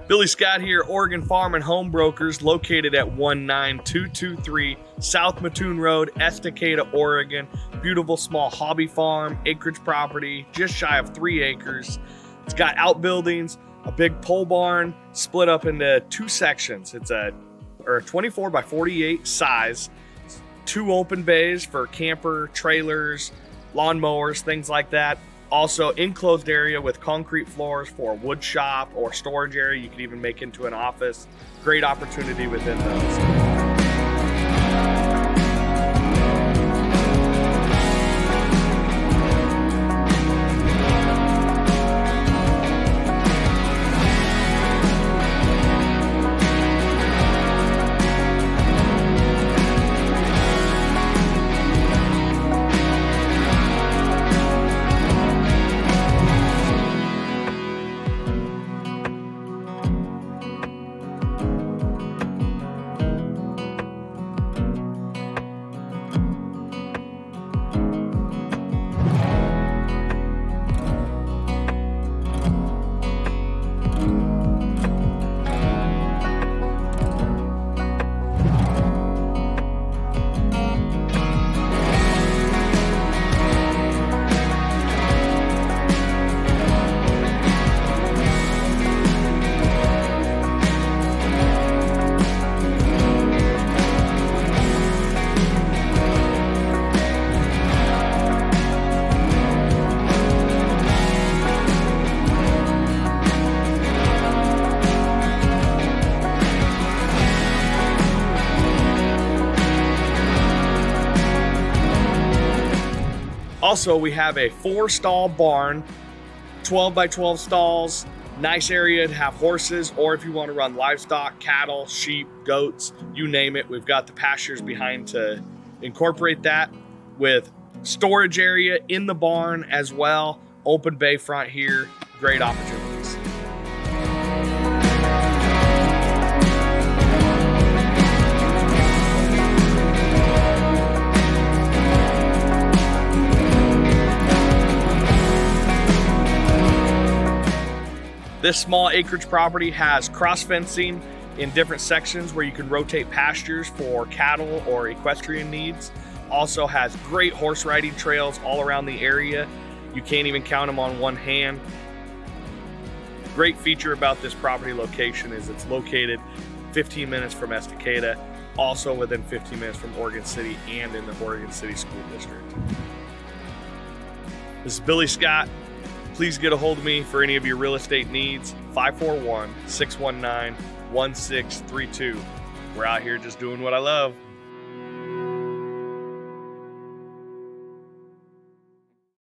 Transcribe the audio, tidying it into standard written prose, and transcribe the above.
Billy Scott here, Oregon Farm and Home Brokers, located at 19223 South Mattoon Road, Estacada, Oregon. Beautiful small hobby farm, acreage property, just shy of 3 acres. It's got outbuildings, a big pole barn, split up into 2 sections. It's a 24 by 48 size, 2 open bays for camper, trailers, lawnmowers, things like that. Also enclosed area with concrete floors for a wood shop or storage area. You could even make into an office. Great opportunity within those. Also, we have a 4-stall barn, 12 by 12 stalls, nice area to have horses, or if you want to run livestock, cattle, sheep, goats, you name it. We've got the pastures behind to incorporate that, with storage area in the barn as well. Open bay front here, great opportunities. This small acreage property has cross fencing in different sections where you can rotate pastures for cattle or equestrian needs. Also has great horse riding trails all around the area. You can't even count them on one hand. Great feature about this property location is it's located 15 minutes from Estacada, also within 15 minutes from Oregon City and in the Oregon City School District. This is Billy Scott. Please get a hold of me for any of your real estate needs. 541-619-1632. We're out here just doing what I love.